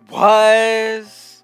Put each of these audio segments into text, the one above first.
Was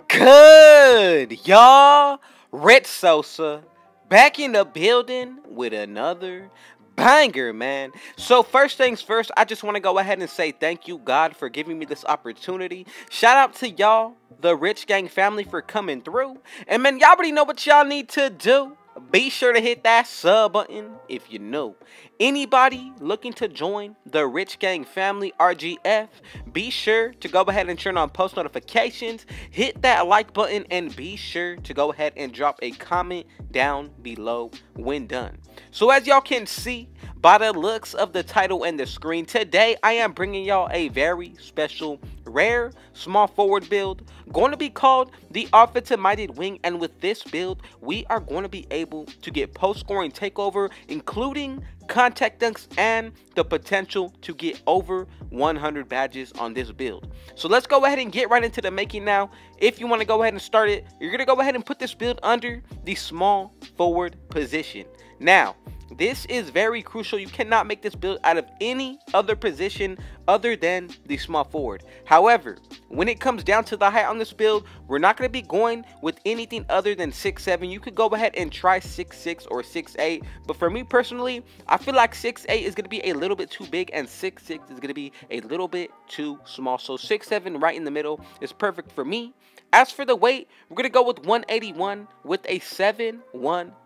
good, y'all? Red Sosa back in the building with another banger, man. So first things first, I just want to go ahead and say thank you, God, for giving me this opportunity. Shout out to y'all, the Rich Gang family, for coming through. And man, y'all already know what y'all need to do. Be sure to hit that sub button if you know. Anybody looking to join the Rich Gang family, RGF, be sure to go ahead and turn on post notifications, hit that like button, and be sure to go ahead and drop a comment down below when done. So as y'all can see by the looks of the title and the screen, today I am bringing y'all a very special, rare, small forward build, going to be called the Offensive Minded Wing. And with this build, we are going to be able to get post-scoring takeover, including contact dunks and the potential to get over 100 badges on this build. So let's go ahead and get right into the making now. If you want to go ahead and start it, you're going to go ahead and put this build under the small forward position. Now, this is very crucial. You cannot make this build out of any other position other than the small forward. However, when it comes down to the height on this build, we're not going to be going with anything other than 6'7". You could go ahead and try 6'6" or 6'8", but for me personally, I feel like 6'8" is going to be a little bit too big and 6'6" is going to be a little bit too small. So 6'7" right in the middle is perfect for me. As for the weight, we're going to go with 181 with a 7'1"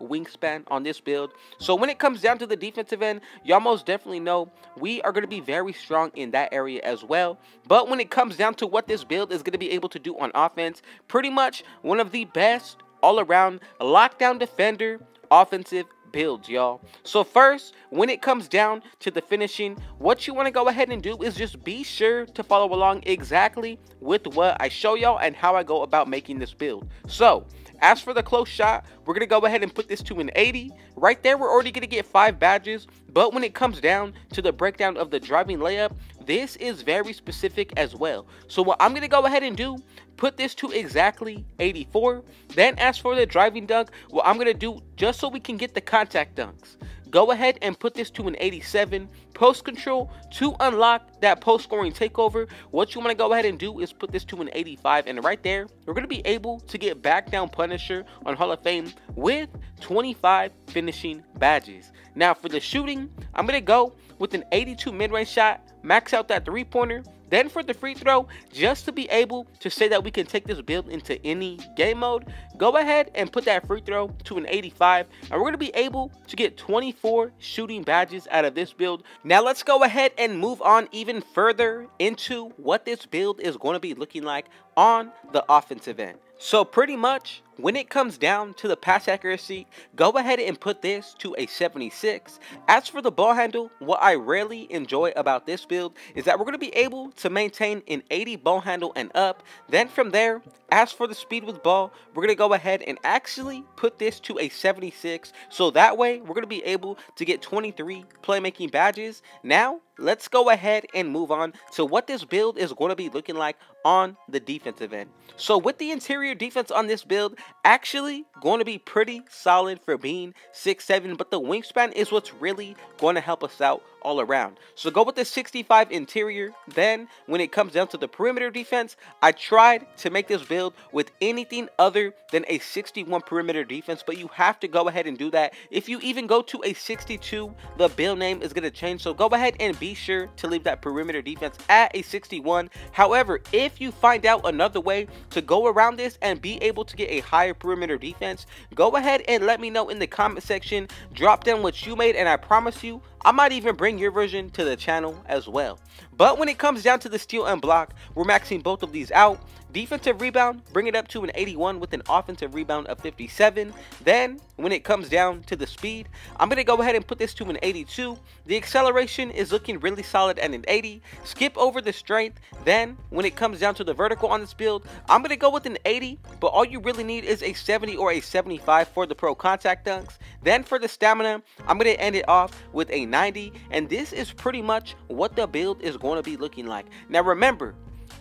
wingspan on this build. So when it comes down to the defensive end, y'all most definitely know we are going to be very strong in that area as well. But when it comes down to what this build is going to be able to do on offense, pretty much one of the best all-around lockdown defender offensive builds, y'all. So first, when it comes down to the finishing, what you want to go ahead and do is just be sure to follow along exactly with what I show y'all and how I go about making this build. So as for the close shot, we're going to go ahead and put this to an 80. Right there, we're already going to get 5 badges. But when it comes down to the breakdown of the driving layup, this is very specific as well. So what I'm going to go ahead and do, put this to exactly 84. Then as for the driving dunk, what I'm going to do, just so we can get the contact dunks, go ahead and put this to an 87. Post control to unlock that post scoring takeover. What you want to go ahead and do is put this to an 85. And right there, we're going to be able to get back down Punisher on Hall of Fame with 25 finishing badges. Now for the shooting, I'm going to go with an 82 mid-range shot, max out that three-pointer. Then for the free throw, just to be able to say that we can take this build into any game mode, go ahead and put that free throw to an 85. And we're going to be able to get 24 shooting badges out of this build. Now let's go ahead and move on even further into what this build is going to be looking like on the offensive end. So pretty much, when it comes down to the pass accuracy, go ahead and put this to a 76. As for the ball handle, what I really enjoy about this build is that we're going to be able to maintain an 80 ball handle and up. Then from there, as for the speed with ball, we're going to go ahead and actually put this to a 76. So that way, we're going to be able to get 23 playmaking badges. Now, let's go ahead and move on to what this build is going to be looking like on the defensive end. So with the interior defense on this build, actually going to be pretty solid for being 6'7", but the wingspan is what's really going to help us out all around. So go with the 65 interior. Then when it comes down to the perimeter defense, I tried to make this build with anything other than a 61 perimeter defense, but you have to go ahead and do that. If you even go to a 62, the build name is going to change. So go ahead and be sure to leave that perimeter defense at a 61. However, if you find out another way to go around this and be able to get a higher perimeter defense, go ahead and let me know in the comment section. Drop down what you made, and I promise you, I might even bring your version to the channel as well. But when it comes down to the steal and block, we're maxing both of these out. Defensive rebound, bring it up to an 81 with an offensive rebound of 57. Then, when it comes down to the speed, I'm going to go ahead and put this to an 82. The acceleration is looking really solid at an 80. Skip over the strength. Then, when it comes down to the vertical on this build, I'm going to go with an 80. But all you really need is a 70 or a 75 for the pro contact dunks. Then, for the stamina, I'm going to end it off with a 90. And this is pretty much what the build is going to be looking like. Now, remember,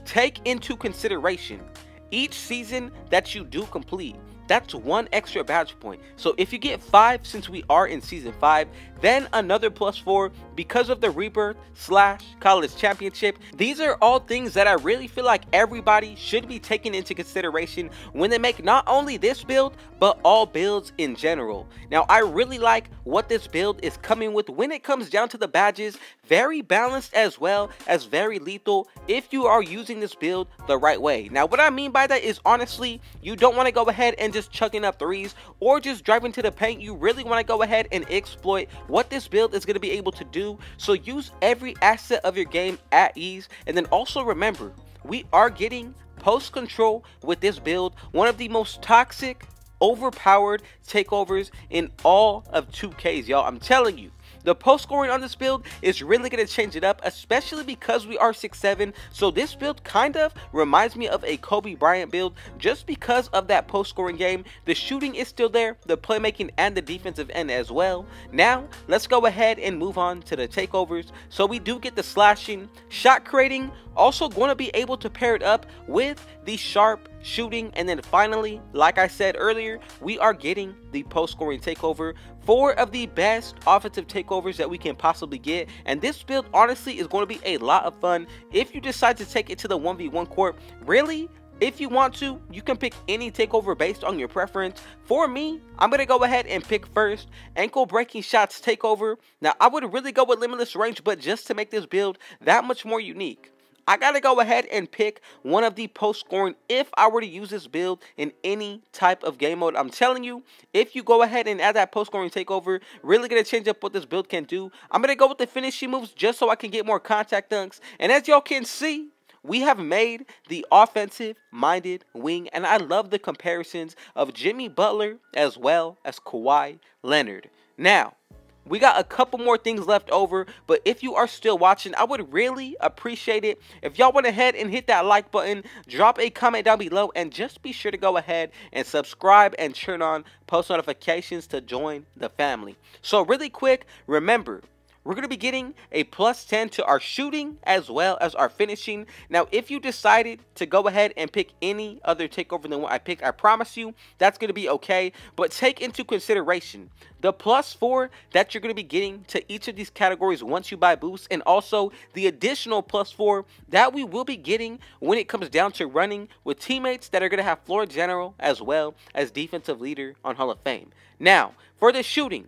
take into consideration each season that you do complete, that's 1 extra badge point. So if you get 5, since we are in season 5, then another +4 because of the rebirth / college championship. These are all things that I really feel like everybody should be taking into consideration when they make not only this build, but all builds in general. Now, I really like what this build is coming with when it comes down to the badges. Very balanced as well as very lethal if you are using this build the right way. Now, what I mean by that is, honestly, you don't want to go ahead and just chucking up 3s or just driving to the paint. You really want to go ahead and exploit what this build is going to be able to do. So use every asset of your game at ease. And then also remember, we are getting post control with this build, one of the most toxic, overpowered takeovers in all of 2Ks, y'all. I'm telling you, the post scoring on this build is really going to change it up, especially because we are 6'7". So this build kind of reminds me of a Kobe Bryant build just because of that post scoring game. The shooting is still there, the playmaking and the defensive end as well. Now, let's go ahead and move on to the takeovers. So we do get the slashing, shot creating, also going to be able to pair it up with the sharp shooting, and then finally, like I said earlier, we are getting the post scoring takeover, 4 of the best offensive takeovers that we can possibly get. And this build honestly is going to be a lot of fun if you decide to take it to the 1v1 court. Really, if you want to, you can pick any takeover based on your preference. For me, I'm going to go ahead and pick first ankle breaking shots takeover. Now, I would really go with limitless range, but just to make this build that much more unique, I gotta go ahead and pick one of the post scoring if I were to use this build in any type of game mode. I'm telling you, if you go ahead and add that post scoring takeover, really gonna change up what this build can do. I'm gonna go with the finishing moves just so I can get more contact dunks. And as y'all can see, we have made the offensive minded wing, and I love the comparisons of Jimmy Butler as well as Kawhi Leonard. Now, we got a couple more things left over, but if you are still watching, I would really appreciate it if y'all went ahead and hit that like button, drop a comment down below, and just be sure to go ahead and subscribe and turn on post notifications to join the family. So really quick, remember, we're going to be getting a +10 to our shooting as well as our finishing. Now, if you decided to go ahead and pick any other takeover than what I picked, I promise you that's going to be okay. But take into consideration the +4 that you're going to be getting to each of these categories once you buy boosts, and also the additional +4 that we will be getting when it comes down to running with teammates that are going to have floor general as well as defensive leader on Hall of Fame. Now, for the shooting,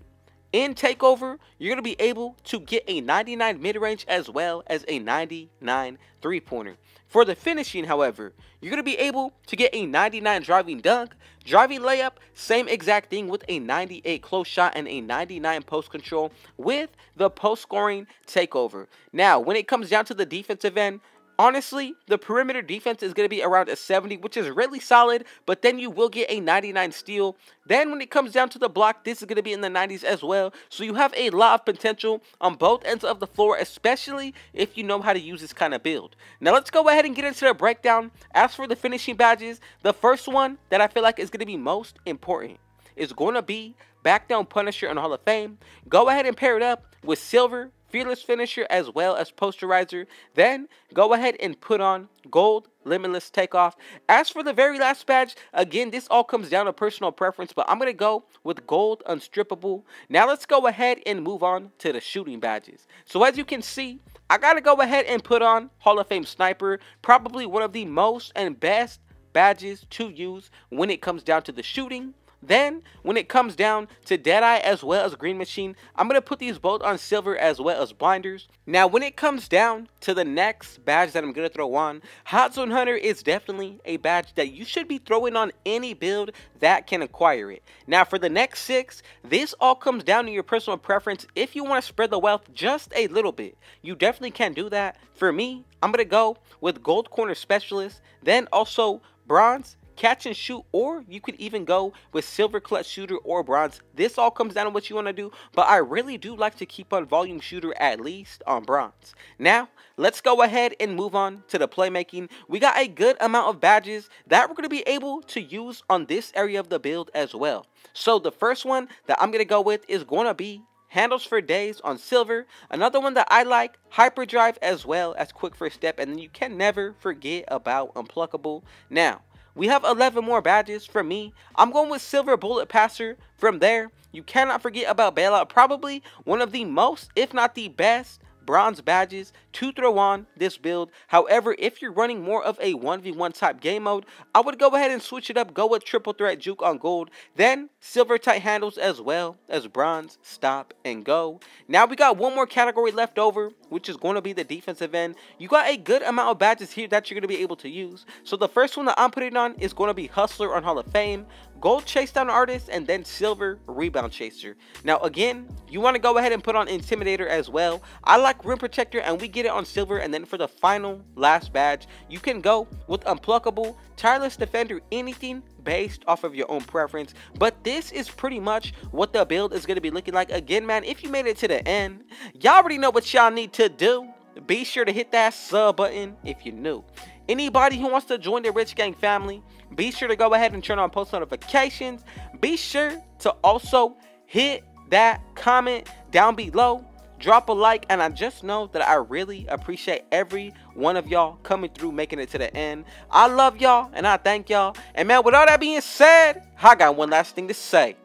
in Takeover, you're going to be able to get a 99 mid-range as well as a 99 3-pointer. For the finishing, however, you're going to be able to get a 99 driving dunk, driving layup, same exact thing with a 98 close shot and a 99 post control with the post scoring takeover. Now, when it comes down to the defensive end, honestly, the perimeter defense is going to be around a 70, which is really solid, but then you will get a 99 steal. Then when it comes down to the block, this is going to be in the 90s as well. So you have a lot of potential on both ends of the floor, especially if you know how to use this kind of build. Now let's go ahead and get into the breakdown. As for the finishing badges, the first one that I feel like is going to be most important is going to be Back Down Punisher on Hall of Fame. Go ahead and pair it up with Silver, Fearless Finisher, as well as Posterizer. Then go ahead and put on Gold Limitless Takeoff. As for the very last badge, again, this all comes down to personal preference, but I'm going to go with Gold Unstrippable. Now let's go ahead and move on to the shooting badges. So as you can see, I got to go ahead and put on Hall of Fame Sniper, probably one of the most and best badges to use when it comes down to the shooting. Then, when it comes down to Deadeye as well as Green Machine, I'm going to put these both on Silver as well as Blinders. Now, when it comes down to the next badge that I'm going to throw on, Hot Zone Hunter is definitely a badge that you should be throwing on any build that can acquire it. Now, for the next 6, this all comes down to your personal preference. If you want to spread the wealth just a little bit, you definitely can do that. For me, I'm going to go with Gold Corner Specialist, then also Bronze Catch and Shoot, or you could even go with Silver Clutch Shooter or Bronze. This all comes down to what you want to do, but I really do like to keep on Volume Shooter at least on Bronze. Now, let's go ahead and move on to the playmaking. We got a good amount of badges that we're going to be able to use on this area of the build as well. So the first one that I'm going to go with is going to be Handles for Days on Silver. Another one that I like, Hyperdrive as well as Quick First Step, and then you can never forget about Unpluckable. Now, we have 11 more badges. For me, I'm going with Silver Bullet Passer. From there, you cannot forget about Bailout, probably one of the most, if not the best, bronze badges to throw on this build. However, if you're running more of a 1v1 type game mode, I would go ahead and switch it up, go with triple threat juke on gold, then silver tight handles as well as bronze, stop and go. Now we got one more category left over, which is going to be the defensive end. You got a good amount of badges here that you're going to be able to use. So the first one that I'm putting on is going to be Hustler on Hall of Fame, gold chase down artist, and then silver rebound chaser. Now again, you want to go ahead and put on Intimidator as well. I like Rim Protector, and we get it on silver. And then for the final last badge, you can go with Unpluckable, Tireless Defender, anything based off of your own preference. But this is pretty much what the build is going to be looking like. Again, man, if you made it to the end, y'all already know what y'all need to do. Be sure to hit that sub button if you're new. Anybody who wants to join the Rich Gang family, be sure to go ahead and turn on post notifications. Be sure to also hit that comment down below. Drop a like, and I just know that I really appreciate every one of y'all coming through, making it to the end. I love y'all, and I thank y'all. And man, with all that being said, I got one last thing to say.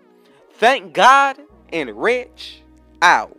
Thank God, and Rich out.